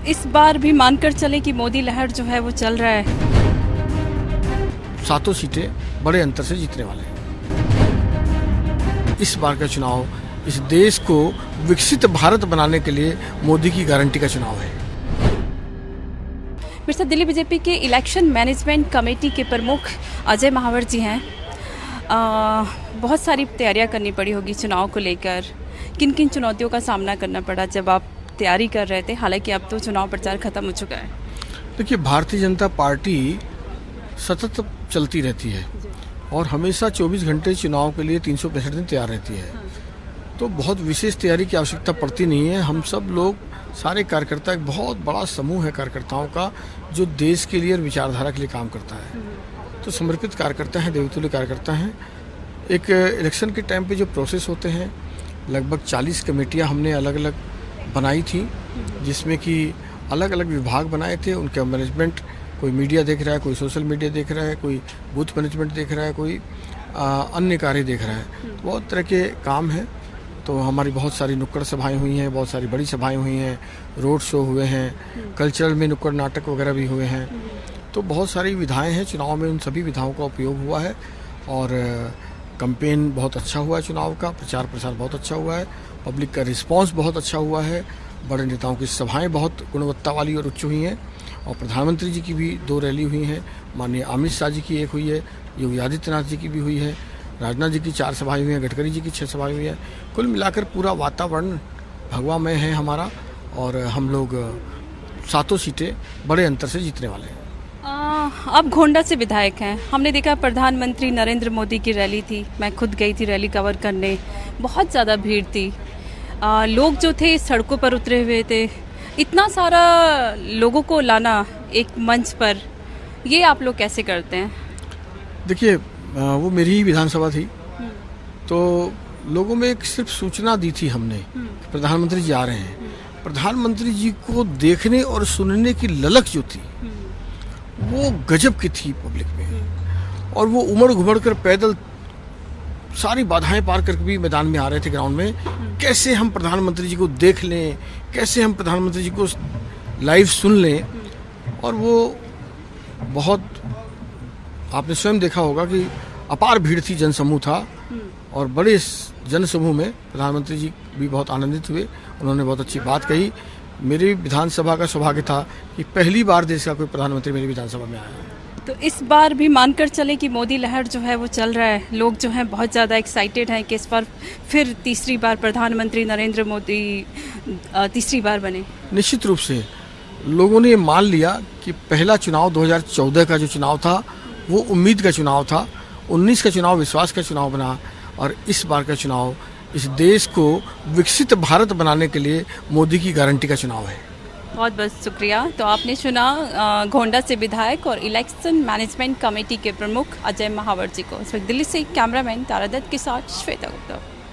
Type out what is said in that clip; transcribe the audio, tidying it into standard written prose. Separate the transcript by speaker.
Speaker 1: इस बार भी मानकर चले कि मोदी लहर जो है वो चल रहा है।
Speaker 2: 7 सीटें बड़े अंतर से जीतने वाले हैं। इस बार का चुनाव इस देश को विकसित भारत बनाने के लिए मोदी की गारंटी का चुनाव है।
Speaker 1: मेरे साथ दिल्ली बीजेपी के इलेक्शन मैनेजमेंट कमेटी के प्रमुख अजय महावर जी हैं। बहुत सारी तैयारियां करनी पड़ी होगी चुनाव को लेकर। किन किन चुनौतियों का सामना करना पड़ा जब आप तैयारी कर रहे थे, हालांकि अब तो चुनाव प्रचार खत्म हो चुका है?
Speaker 2: देखिए, भारतीय जनता पार्टी सतत चलती रहती है और हमेशा 24 घंटे चुनाव के लिए 365 दिन तैयार रहती है। तो बहुत विशेष तैयारी की आवश्यकता पड़ती नहीं है। हम सब लोग, सारे कार्यकर्ता, एक बहुत बड़ा समूह है कार्यकर्ताओं का जो देश के लिए और विचारधारा के लिए काम करता है। तो समर्पित कार्यकर्ता हैं, देवतुल्य कार्यकर्ता हैं। एक इलेक्शन के टाइम पे जो प्रोसेस होते हैं, लगभग 40 कमेटियां हमने अलग अलग बनाई थी, जिसमें कि अलग अलग विभाग बनाए थे। उनका मैनेजमेंट, कोई मीडिया देख रहा है, कोई सोशल मीडिया देख रहा है, कोई बूथ मैनेजमेंट देख रहा है, कोई अन्य कार्य देख रहा है। बहुत तरह के काम हैं। तो हमारी बहुत सारी नुक्कड़ सभाएं हुई हैं, बहुत सारी बड़ी सभाएं हुई हैं, रोड शो हुए हैं, कल्चरल में नुक्कड़ नाटक वगैरह भी हुए हैं। तो बहुत सारी विधाएं हैं चुनाव में, उन सभी विधाओं का उपयोग हुआ है और कैंपेन बहुत अच्छा हुआ है। चुनाव का प्रचार प्रसार बहुत अच्छा हुआ है। पब्लिक का रिस्पांस बहुत अच्छा हुआ है। बड़े नेताओं की सभाएं बहुत गुणवत्ता वाली और उच्च हुई हैं। और प्रधानमंत्री जी की भी 2 रैली हुई हैं। माननीय अमित शाह जी की एक हुई है, योगी आदित्यनाथ जी की भी हुई है, राजनाथ जी की 4 सभाएं हुई हैं, गडकरी जी की 6 सभाएं हुई हैं। कुल मिलाकर पूरा वातावरण भगवामय है हमारा और हम लोग 7 सीटें बड़े अंतर से जीतने वाले हैं।
Speaker 1: आप गोंडा से विधायक हैं। हमने देखा प्रधानमंत्री नरेंद्र मोदी की रैली थी, मैं खुद गई थी रैली कवर करने। बहुत ज़्यादा भीड़ थी, लोग जो थे सड़कों पर उतरे हुए थे। इतना सारा लोगों को लाना एक मंच पर, ये आप लोग कैसे करते हैं?
Speaker 2: देखिए, वो मेरी ही विधानसभा थी, तो लोगों में एक सिर्फ सूचना दी थी हमने, प्रधानमंत्री जी आ रहे हैं। प्रधानमंत्री जी को देखने और सुनने की ललक जो थी वो गजब की थी पब्लिक में। और वो उमड़ घुमड़ कर पैदल सारी बाधाएं पार करके भी मैदान में आ रहे थे, ग्राउंड में। कैसे हम प्रधानमंत्री जी को देख लें, कैसे हम प्रधानमंत्री जी को लाइव सुन लें। और वो बहुत, आपने स्वयं देखा होगा कि अपार भीड़ थी, जनसमूह था। और बड़े जनसमूह में प्रधानमंत्री जी भी बहुत आनंदित हुए। उन्होंने बहुत अच्छी बात कही। मेरी विधानसभा का सौभाग्य था कि पहली बार देश का कोई प्रधानमंत्री मेरी विधानसभा में आया है।
Speaker 1: तो इस बार भी मानकर चले कि मोदी लहर जो है वो चल रहा है। लोग जो हैं बहुत ज़्यादा एक्साइटेड हैं कि इस बार फिर तीसरी बार प्रधानमंत्री नरेंद्र मोदी तीसरी बार बने।
Speaker 2: निश्चित रूप से लोगों ने ये मान लिया कि पहला चुनाव 2014 का जो चुनाव था वो उम्मीद का चुनाव था, 19 का चुनाव विश्वास का चुनाव बना, और इस बार का चुनाव इस देश को विकसित भारत बनाने के लिए मोदी की गारंटी का चुनाव है।
Speaker 1: बहुत बहुत शुक्रिया। तो आपने सुना गोंडा से विधायक और इलेक्शन मैनेजमेंट कमेटी के प्रमुख अजय महावर जी को। इस वक्त दिल्ली से कैमरामैन तारादत्त के साथ श्वेता गुप्ता।